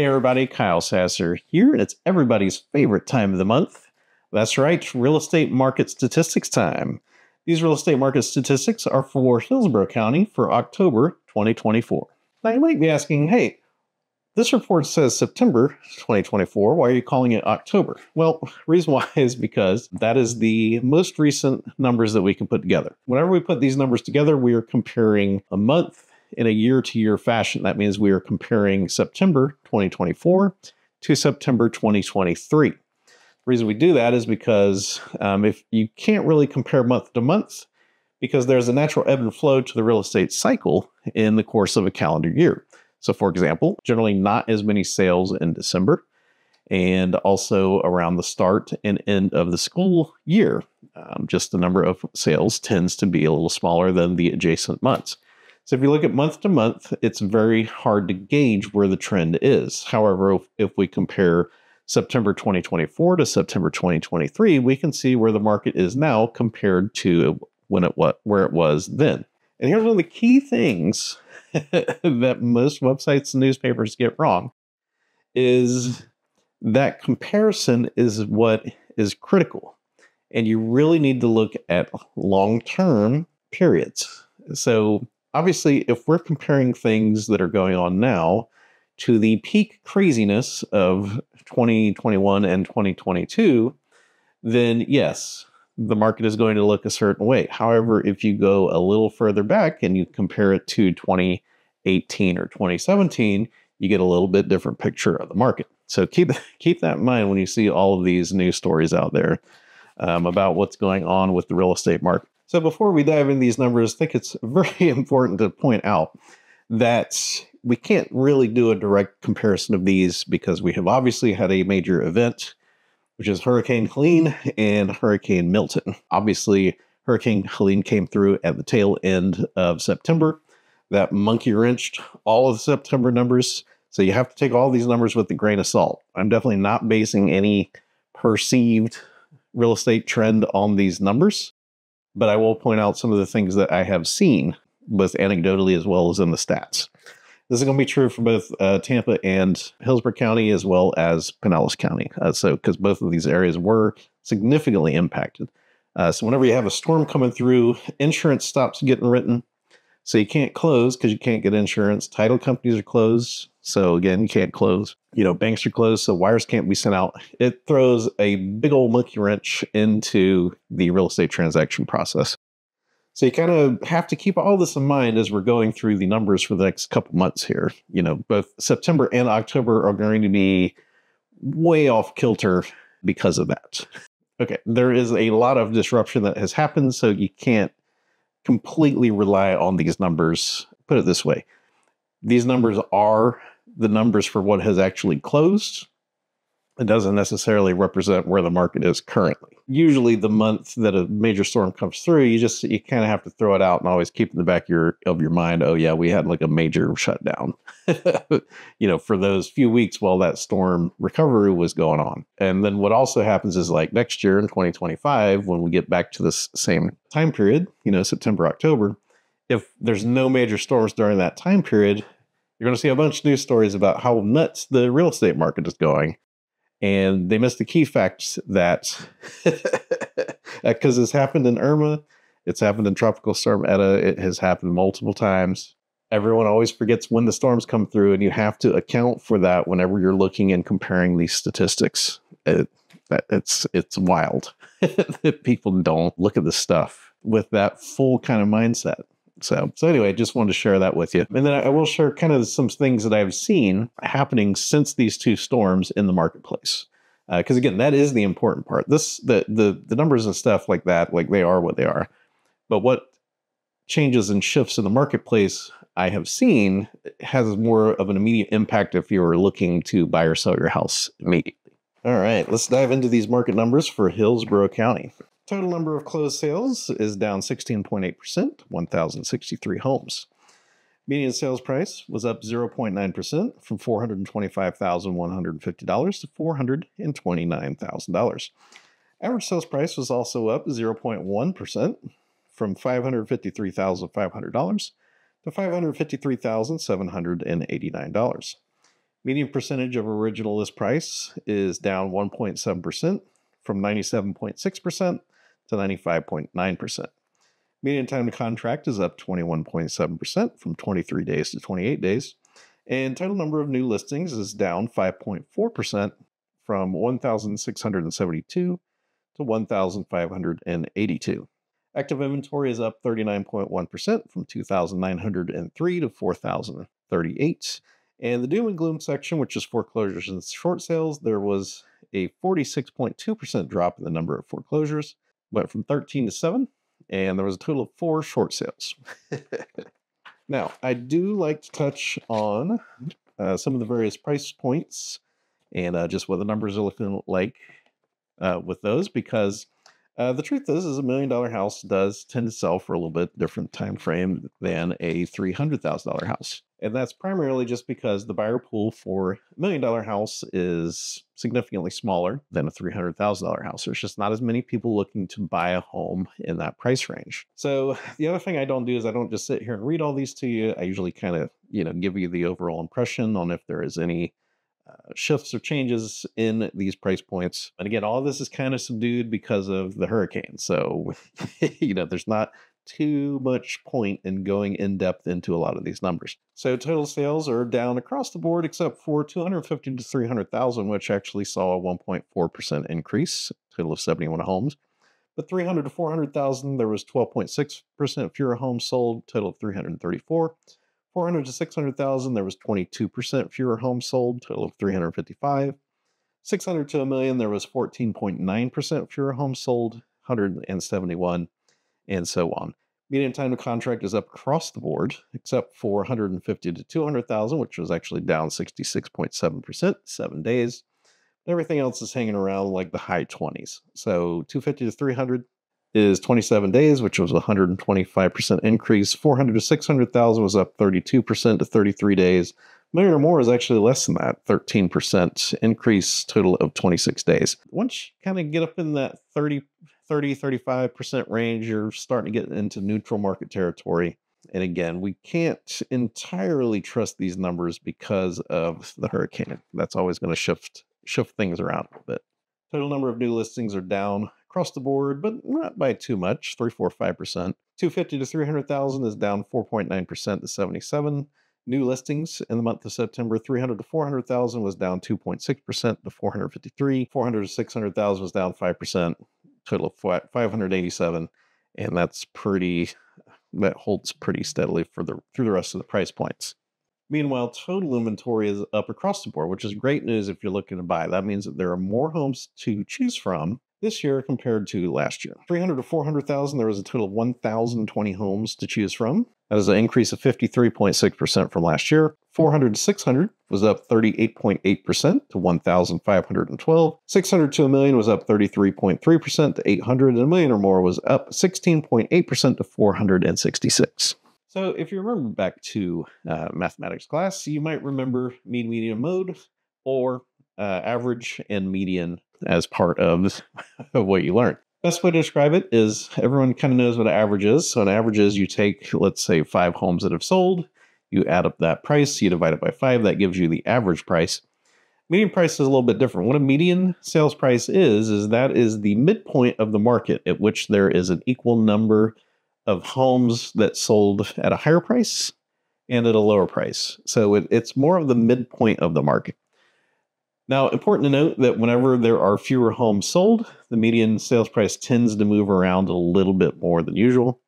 Hey everybody, Kyle Sasser here, and it's everybody's favorite time of the month. That's right, real estate market statistics time. These real estate market statistics are for Hillsborough County for October 2024. Now you might be asking, hey, this report says September 2024. Why are you calling it October? Well, reason why is because that is the most recent numbers that we can put together. Whenever we put these numbers together, we are comparing a month in a year-to-year fashion. That means we are comparing September 2024 to September 2023. The reason we do that is because if you can't really compare month to month, because there's a natural ebb and flow to the real estate cycle in the course of a calendar year. So for example, generally not as many sales in December, and also around the start and end of the school year. Just the number of sales tends to be a little smaller than the adjacent months. So if you look at month to month, it's very hard to gauge where the trend is. However, if we compare September 2024 to September 2023, we can see where the market is now compared to where it was then. And here's one of the key things that most websites and newspapers get wrong is that comparison is what is critical. And you really need to look at long-term periods. So obviously, if we're comparing things that are going on now to the peak craziness of 2021 and 2022, then yes, the market is going to look a certain way. However, if you go a little further back and you compare it to 2018 or 2017, you get a little bit different picture of the market. So keep that in mind when you see all of these news stories out there about what's going on with the real estate market. So before we dive into these numbers, I think it's very important to point out that we can't really do a direct comparison of these because we have obviously had a major event, which is Hurricane Helene and Hurricane Milton. Obviously, Hurricane Helene came through at the tail end of September. That monkey wrenched all of the September numbers. So you have to take all these numbers with a grain of salt. I'm definitely not basing any perceived real estate trend on these numbers, but I will point out some of the things that I have seen, both anecdotally as well as in the stats. This is going to be true for both Tampa and Hillsborough County, as well as Pinellas County. Because both of these areas were significantly impacted. So whenever you have a storm coming through, insurance stops getting written. So you can't close because you can't get insurance. Title companies are closed. So again, you can't close. Banks are closed, so wires can't be sent out. It throws a big old monkey wrench into the real estate transaction process. So you kind of have to keep all this in mind as we're going through the numbers for the next couple months here. Both September and October are going to be way off kilter because of that. Okay, there is a lot of disruption that has happened, so you can't completely rely on these numbers. Put it this way. These numbers are the numbers for what has actually closed. It doesn't necessarily represent where the market is currently. Usually the month that a major storm comes through, you kind of have to throw it out and always keep in the back of your mind, oh yeah, we had like a major shutdown, for those few weeks while that storm recovery was going on. And then what also happens is like next year in 2025, when we get back to this same time period, September, October, if there's no major storms during that time period, you're going to see a bunch of news stories about how nuts the real estate market is going. And they missed the key facts that, because it's happened in Irma, it's happened in Tropical Storm Eta, it has happened multiple times. Everyone always forgets when the storms come through, and you have to account for that whenever you're looking and comparing these statistics. It's wild that people don't look at this stuff with that full kind of mindset. So anyway, just wanted to share that with you. And then I will share kind of some things that I've seen happening since these two storms in the marketplace. Because again, that is the important part. The numbers and stuff like that, like they are what they are. But what changes and shifts in the marketplace I have seen has more of an immediate impact if you're looking to buy or sell your house immediately. All right, let's dive into these market numbers for Hillsborough County. Total number of closed sales is down 16.8%, 1,063 homes. Median sales price was up 0.9% from $425,150 to $429,000. Average sales price was also up 0.1% from $553,500 to $553,789. Median percentage of original list price is down 1.7% from 97.6% to 95.9%. Median time to contract is up 21.7% from 23 days to 28 days. And total number of new listings is down 5.4% from 1,672 to 1,582. Active inventory is up 39.1% from 2,903 to 4,038. And the doom and gloom section, which is foreclosures and short sales, there was a 46.2% drop in the number of foreclosures, went from 13 to 7, and there was a total of 4 short sales. Now, I do like to touch on some of the various price points and just what the numbers are looking like with those, because the truth is $1 million house does tend to sell for a little bit different time frame than a $300,000 house. And that's primarily just because the buyer pool for $1 million house is significantly smaller than a $300,000 house. There's just not as many people looking to buy a home in that price range. So the other thing I don't do is I don't just sit here and read all these to you. I usually kind of, give you the overall impression on if there is any shifts or changes in these price points. And again, all of this is kind of subdued because of the hurricane. So, there's not too much point in going in depth into a lot of these numbers. So total sales are down across the board, except for 250 to 300,000, which actually saw a 1.4% increase, total of 71 homes. But 300 to 400,000, there was 12.6% fewer homes sold, total of 334. 400 to 600,000, there was 22% fewer homes sold, total of 355. 600 to a million, there was 14.9% fewer homes sold, 171, and so on. Median time to contract is up across the board, except for 150 to 200,000, which was actually down 66.7%, 7 days. Everything else is hanging around like the high 20s. So 250 to 300 is 27 days, which was a 125% increase. 400 to 600,000 was up 32% to 33 days. Million or more is actually less than that, 13% increase, total of 26 days. Once you kind of get up in that 35% range, you're starting to get into neutral market territory. And again, we can't entirely trust these numbers because of the hurricane. That's always going to shift things around a little bit. Total number of new listings are down across the board, but not by too much, 3.45%. 250 to 300,000 is down 4.9% to 77. New listings in the month of September, 300 to 400,000 was down 2.6% to 453. 400 to 600,000 was down 5%, total of 587, and that holds pretty steadily through the rest of the price points. Meanwhile, total inventory is up across the board, which is great news if you're looking to buy. That means that there are more homes to choose from this year compared to last year. 300 to 400,000, there was a total of 1,020 homes to choose from. That is an increase of 53.6% from last year. 400 to 600 was up 38.8% to 1,512. 600 to a million was up 33.3% to 800, and a million or more was up 16.8% to 466. So if you remember back to mathematics class, you might remember mean, median, mode, or average and median as part of what you learned. Best way to describe it is everyone kind of knows what an average is. So an average is you take, let's say, 5 homes that have sold, you add up that price, you divide it by 5, that gives you the average price. Median price is a little bit different. What a median sales price is that is the midpoint of the market at which there is an equal number of homes that sold at a higher price and at a lower price. So it's more of the midpoint of the market. Now, important to note that whenever there are fewer homes sold, the median sales price tends to move around a little bit more than usual.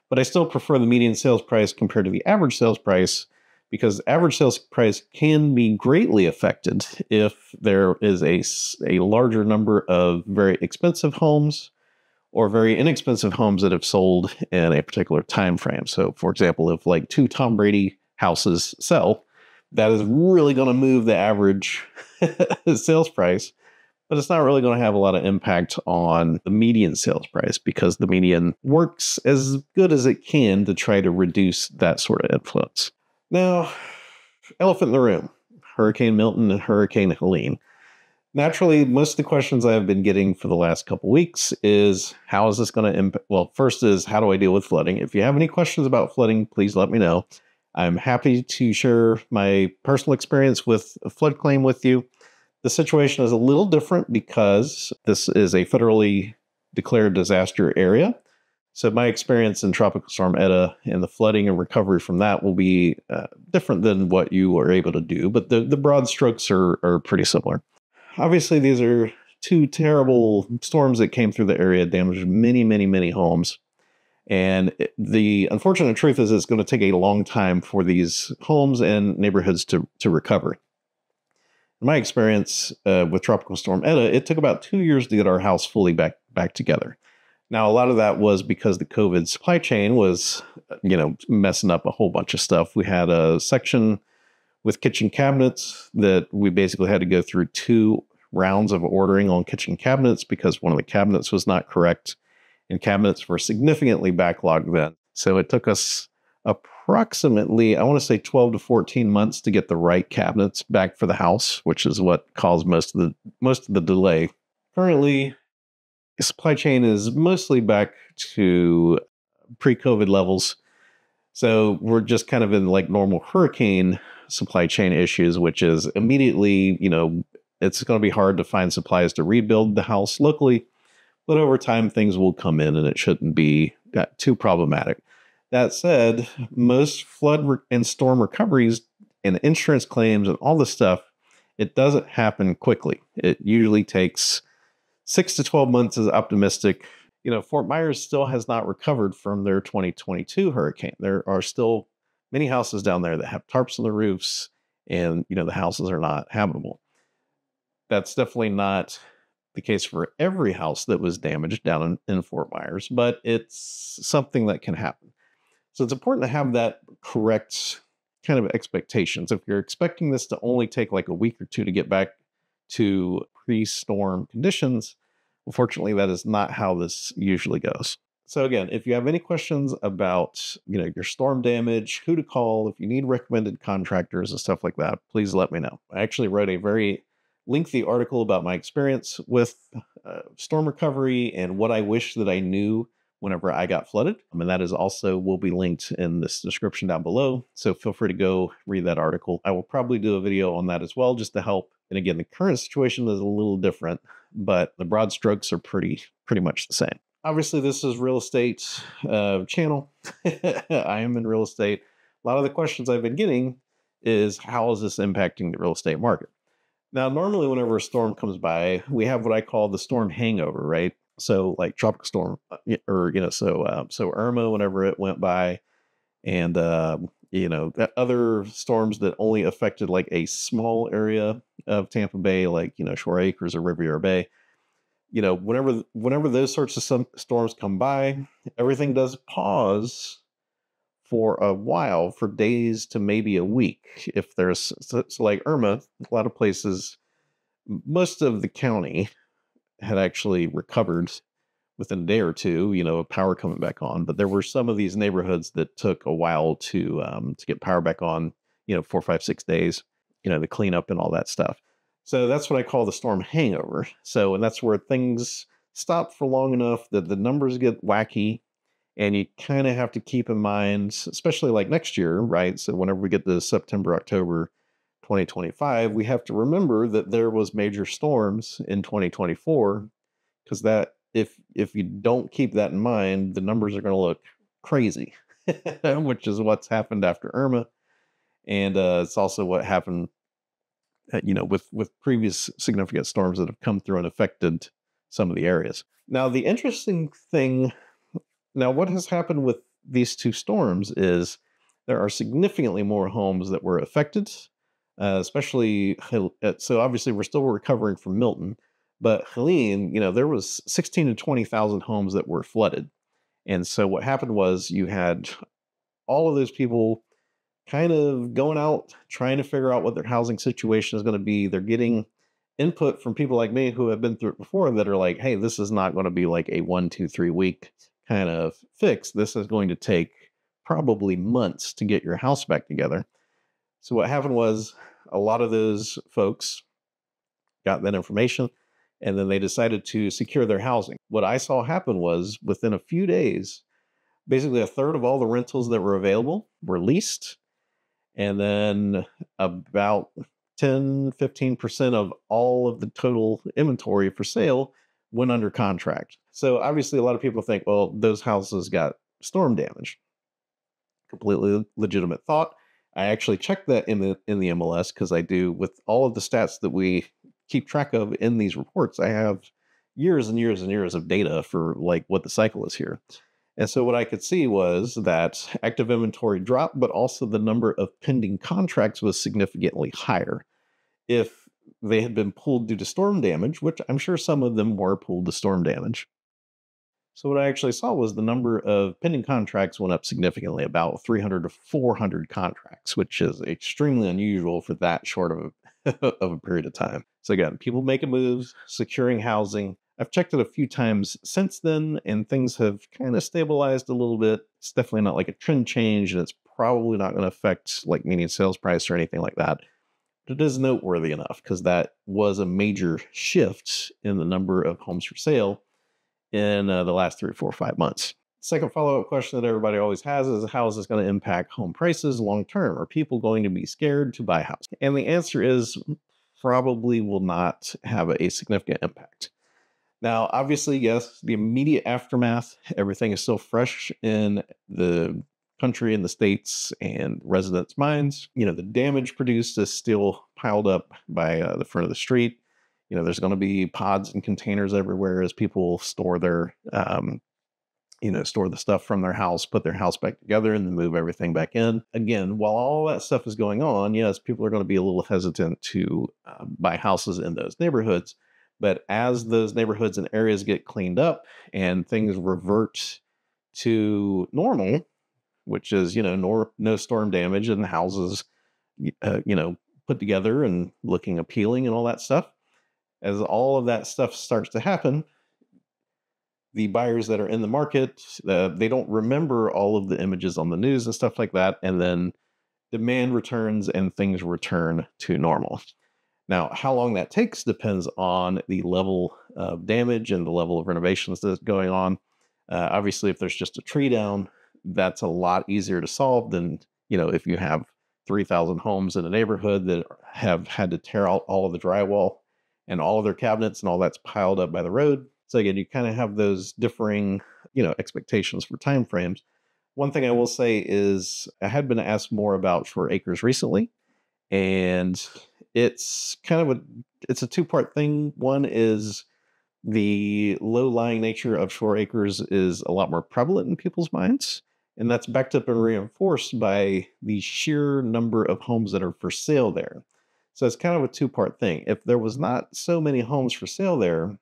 But I still prefer the median sales price compared to the average sales price, because average sales price can be greatly affected if there is a larger number of very expensive homes or very inexpensive homes that have sold in a particular time frame. So, for example, if like 2 Tom Brady houses sell, that is really going to move the average sales price, but it's not really going to have a lot of impact on the median sales price, because the median works as good as it can to try to reduce that sort of influence. Now, elephant in the room, Hurricane Milton and Hurricane Helene. Naturally, most of the questions I've been getting for the last couple weeks is, how is this going to impact? Well, first is, how do I deal with flooding? If you have any questions about flooding, please let me know. I'm happy to share my personal experience with a flood claim with you. The situation is a little different because this is a federally declared disaster area. So my experience in Tropical Storm Eta and the flooding and recovery from that will be different than what you are able to do, but the broad strokes are pretty similar. Obviously, these are two terrible storms that came through the area, damaged many, many, many homes. And the unfortunate truth is it's going to take a long time for these homes and neighborhoods to recover. In my experience with Tropical Storm Eta, it took about 2 years to get our house fully back together. Now, a lot of that was because the COVID supply chain was, messing up a whole bunch of stuff. We had a section with kitchen cabinets that we basically had to go through 2 rounds of ordering on kitchen cabinets because one of the cabinets was not correct, and cabinets were significantly backlogged then. So it took us approximately, I want to say 12 to 14 months to get the right cabinets back for the house, which is what caused most of the delay. Currently, the supply chain is mostly back to pre-COVID levels. So we're just kind of in like normal hurricane supply chain issues, which is immediately, it's going to be hard to find supplies to rebuild the house locally. But over time, things will come in and it shouldn't be too problematic. That said, most flood and storm recoveries and insurance claims and all this stuff, it doesn't happen quickly. It usually takes 6 to 12 months is optimistic. Fort Myers still has not recovered from their 2022 hurricane. There are still many houses down there that have tarps on the roofs and, the houses are not habitable. That's definitely not the case for every house that was damaged down in Fort Myers, but it's something that can happen. So it's important to have that correct kind of expectations. If you're expecting this to only take like a week or two to get back to pre-storm conditions, unfortunately, that is not how this usually goes. So again, if you have any questions about, your storm damage, who to call, if you need recommended contractors and stuff like that, please let me know. I actually wrote a very lengthy article about my experience with storm recovery and what I wish that I knew whenever I got flooded. And that is also will be linked in this description down below. So feel free to go read that article. I will probably do a video on that as well, just to help. And again, the current situation is a little different, but the broad strokes are pretty much the same. Obviously, this is real estate channel. I am in real estate. A lot of the questions I've been getting is how is this impacting the real estate market? Now, normally whenever a storm comes by, we have what I call the storm hangover, right? So like tropical storm so Irma, whenever it went by, and other storms that only affected like a small area of Tampa Bay, like, Shore Acres or Riviera Bay, whenever those sorts of some storms come by, everything does pause for a while, for days to maybe a week. If there's so like Irma, a lot of places, most of the county had actually recovered within a day or two, power coming back on. But there were some of these neighborhoods that took a while to get power back on, 4, 5, 6 days, the cleanup and all that stuff. So that's what I call the storm hangover. So, and that's where things stop for long enough that the numbers get wacky. And you kind of have to keep in mind, especially like next year, right? So whenever we get to September, October 2025, we have to remember that there was major storms in 2024, because that if you don't keep that in mind, the numbers are going to look crazy, which is what's happened after Irma. And it's also what happened, with previous significant storms that have come through and affected some of the areas. Now, the interesting thing, what has happened with these two storms is there are significantly more homes that were affected, especially, so obviously we're still recovering from Milton, but Helene, there was 16 to 20,000 homes that were flooded. And so what happened was you had all of those people kind of going out, trying to figure out what their housing situation is going to be. They're getting input from people like me who have been through it before that are like, hey, this is not going to be like a 1, 2, 3 week kind of fix. This is going to take probably months to get your house back together. So what happened was a lot of those folks got that information and then they decided to secure their housing. What I saw happen was within a few days, basically a third of all the rentals that were available were leased. And then about 10-15% of all of the total inventory for sale went under contract. So obviously, a lot of people think, well, those houses got storm damage. Completely legitimate thought. I actually checked that in the MLS because I do with all of the stats that we keep track of in these reports. I have years and years and years of data for like what the cycle is here. And so what I could see was that active inventory dropped, but also the number of pending contracts was significantly higher. If they had been pulled due to storm damage, which I'm sure some of them were pulled to storm damage. So what I actually saw was the number of pending contracts went up significantly, about 300 to 400 contracts, which is extremely unusual for that short of of a period of time. So again, people making moves, securing housing. I've checked it a few times since then, and things have kind of stabilized a little bit. It's definitely not like a trend change, and it's probably not going to affect like median sales price or anything like that. But it is noteworthy enough because that was a major shift in the number of homes for sale in the last 3, 4, 5 months. Second follow-up question that everybody always has is how is this going to impact home prices long term? Are people going to be scared to buy a house? And the answer is probably will not have a significant impact. Now, obviously, yes, the immediate aftermath, everything is still fresh in the country and the states and residents' minds. The damage produced is still piled up by the front of the street. There's going to be pods and containers everywhere as people store their, store the stuff from their house, put their house back together, and then move everything back in. Again, while all that stuff is going on, yes, people are going to be a little hesitant to buy houses in those neighborhoods. But as those neighborhoods and areas get cleaned up and things revert to normal, which is, no storm damage and the houses, put together and looking appealing and all that stuff, as all of that stuff starts to happen, the buyers that are in the market, they don't remember all of the images on the news and stuff like that. And then demand returns and things return to normal. Now, how long that takes depends on the level of damage and the level of renovations that's going on. Obviously, if there's just a tree down, that's a lot easier to solve than, if you have 3,000 homes in a neighborhood that have had to tear out all of the drywall and all of their cabinets and all that's piled up by the road. So again, you kind of have those differing, expectations for timeframes. One thing I will say is I had been asked more about short acres recently, and it's it's a two-part thing. One is the low-lying nature of short acres is a lot more prevalent in people's minds, and that's backed up and reinforced by the sheer number of homes that are for sale there. So it's kind of a two-part thing. If there was not so many homes for sale there,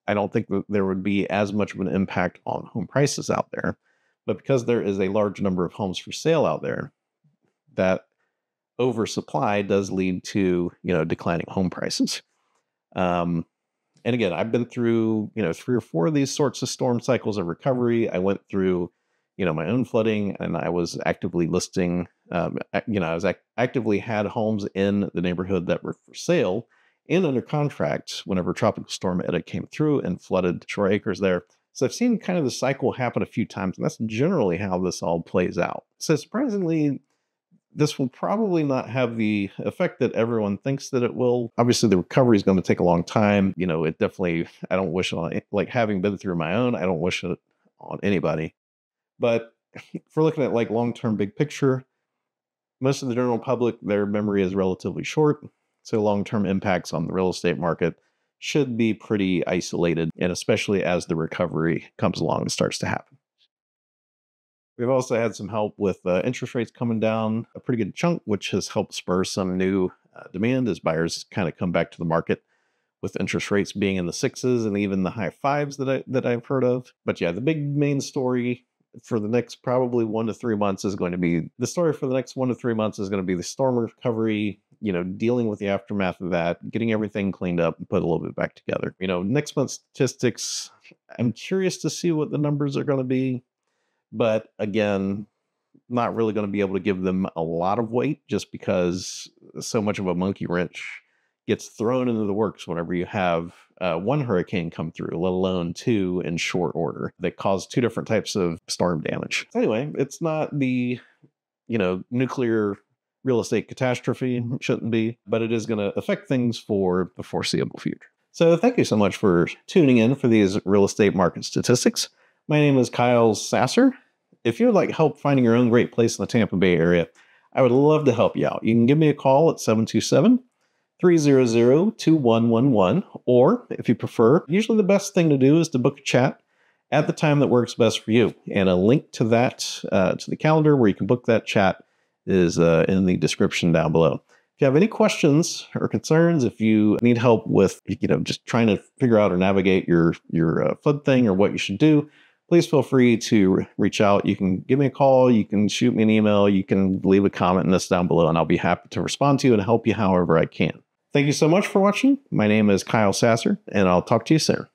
I don't think that there would be as much of an impact on home prices out there. But because there is a large number of homes for sale out there, that oversupply does lead to, declining home prices. And again, I've been through, 3 or 4 of these sorts of storm cycles of recovery. I went through, my own flooding, and I was actively listing, actively had homes in the neighborhood that were for sale and under contract whenever Tropical Storm Eta came through and flooded shore acres there. So I've seen kind of the cycle happen a few times, and that's generally how this all plays out. So surprisingly, this will probably not have the effect that everyone thinks that it will. Obviously, the recovery is going to take a long time. It definitely, I don't wish it on, like having been through my own, I don't wish it on anybody. But if we're looking at like long-term big picture, most of the general public, their memory is relatively short. So long-term impacts on the real estate market should be pretty isolated, and especially as the recovery comes along and starts to happen. We've also had some help with interest rates coming down a pretty good chunk, which has helped spur some new demand as buyers kind of come back to the market, with interest rates being in the sixes and even the high fives that I've heard of. But yeah, the big main story for the next probably 1 to 3 months is going to be the storm recovery, dealing with the aftermath of that, getting everything cleaned up and put a little bit back together. Next month's statistics, I'm curious to see what the numbers are going to be. But again, not really going to be able to give them a lot of weight just because so much of a monkey wrench gets thrown into the works whenever you have one hurricane come through, let alone 2 in short order that cause 2 different types of storm damage. So anyway, it's not the, nuclear real estate catastrophe. Shouldn't be, but it is going to affect things for the foreseeable future. So thank you so much for tuning in for these real estate market statistics. My name is Kyle Sasser. If you would like help finding your own great place in the Tampa Bay area, I would love to help you out. You can give me a call at 727-300-2111, or if you prefer, usually the best thing to do is to book a chat at the time that works best for you. And a link to that, to the calendar where you can book that chat is in the description down below. If you have any questions or concerns, if you need help with, just trying to figure out or navigate your flood thing or what you should do, please feel free to reach out. You can give me a call, you can shoot me an email, you can leave a comment in this down below, and I'll be happy to respond to you and help you however I can. Thank you so much for watching. My name is Kyle Sasser, and I'll talk to you soon.